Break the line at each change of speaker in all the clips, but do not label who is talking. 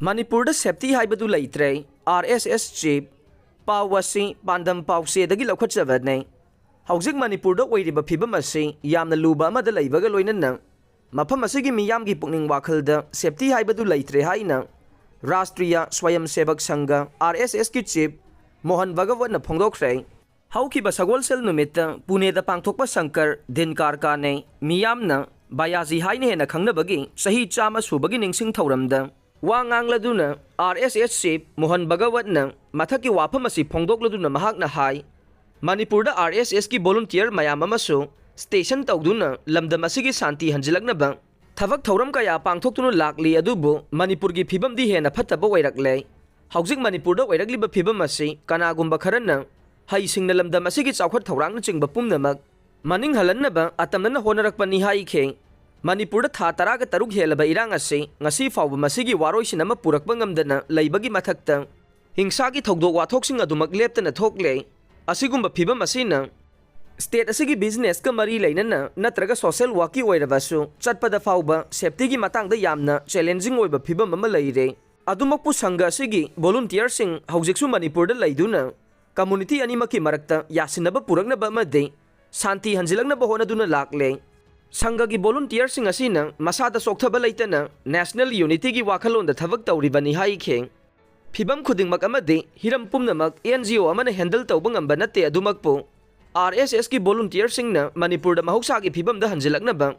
Manipur da safety Haibadu Leitre RSS chief Pawasi Pandam Pause dagi Laothokhre Hauzik Manipur da oiriba phibam asi yamna luba amada leibaga loinana mafam asigi miyamgi pukning wakhalda safety Haibadu Leitre haina Rashtriya Swayam Sevak Sangha RSS ki chief Mohan Bhagavatna phongdokhre haukiba sagolsel numita Pune da pangthokpa Shankar Dinkar kane miyamna Bayaji haine hena khangnabagi sahi chama subagi ningsing thauramda Wangangladuna RSS chief Mohan Bhagavatna mathaki wafam asi phongdokladuna mahakna hai Manipur da RSS ki volunteer mayam amasu station tawduna lamdam asigi santi hanjilaknaba thabak thauram kaya pangthoktuna lakli adubu Manipur gi phibam di hena phattaba oirakle hauzik Manipur da oirakliba phibam asi kanagumba kharana hai singna lamdam asigi chawkhat thorangna chingba pumnamak maning halannaba atamna honarakpani hai khe Manipur da tha taraga taruk helaba irang ase ngasi fawba masigi waroisinama purakba ngamdana leibagi mathakta hingsa gi thogdok wathoksing adumak leptana thokle asigumba phibam asina state asigi business ka mari leinana natraga social work ki oirabasu chatpada fawba safety gi matangda yamna challenging oiba phibam ama leire adumakpu sangha asigi volunteer sing haujiksu Manipur da leiduna community animaki marakta yasinaba puraknaba amade santi hanjilaknaba honaduna lakle Sangha ki volunteer sing asina masada sokthaba leitana national unity gi wakhalon da thabak tawribani hai khe phibam khudingmak amade hiram pumnamak NGO amana handle tawba ngamba natte adumakpo RSS ki volunteer singna Manipur da mahoksa gi phibam da hanjilaknaba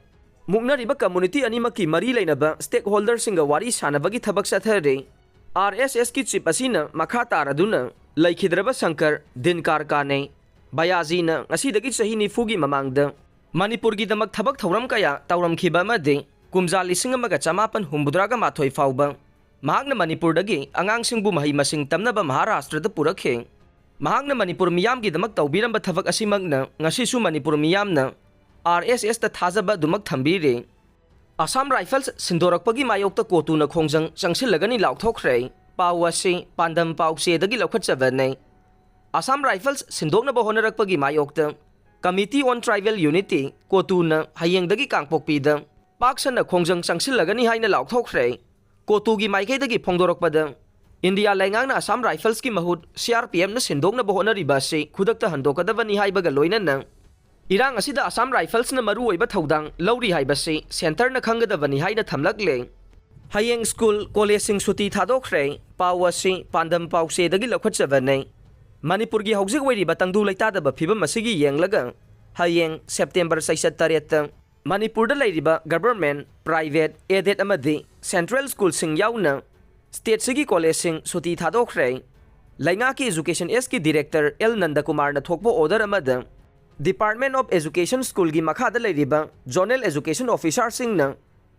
muknariba community animaki mari leinaba stakeholder singa wari sanabagi thabak sathare RSS ki chief asina makha taraduna laikhidraba Shankar Dinkar kane Bayaji na asidagi sahi nifugi mamangda Manipur gi damak thabak thauram kaya tauram khiba amade kumja lising amaga chamapan humbudraga mathoi fawba mahakna Manipur dagi angang singbu mahi masing tamnaba Maharashtra da purakhe mahakna Manipur miyam gi damak tawbiramba thabak asimagna ngasisu Manipur miyamna RSS ta thajaba dumak thambire Assam Rifles Sindorakpagi Mayokta COTU na Khongjang Changsillagani Laothokhre Pawasi Pandam Pause dagi Laothokhre Assam Rifles Sindokna Honarakpagi Mayokta Committee on Tribal Unity COTU na hayeng dagi kangpokpi da paksana Khongjang Changsillagani haina Laothokhre COTU gi maikei dagi phongdorokpada India laingang na Assam Rifles ki mahut CRPM na sindokna honariba se khudakta handokadabani haibaga loinana irang asida Assam Rifles na maru oiba thodang lauri haiba se center na khangadabani haina thamlakle hayeng school college sing suti thadokre pawasi pandam pause dagi lakhotchabane Manipur gi hauzik oiriba tangdu leitadaba phibam asigi yenglaga hayeng September 6 Manipur da leiriba government private aided amadi central school sing yauna state sigi college sing suti thadokre lainga ki education s ki director L Nandakumar na thokbo order amada Department of Education school gi makha da leiriba zonal education officer sing na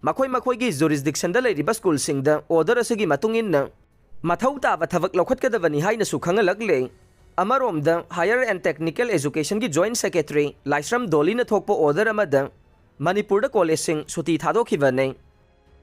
makhoi gi jurisdiction da leiriba school sing da order asigi matungin na mathau ta ba thabak lokhatkadabani haina su khangalakle Amaromda Higher and Technical Education ki Joint Secretary Laisram Doli na thokpo order amada Manipur da college sing suti thadokhiba nei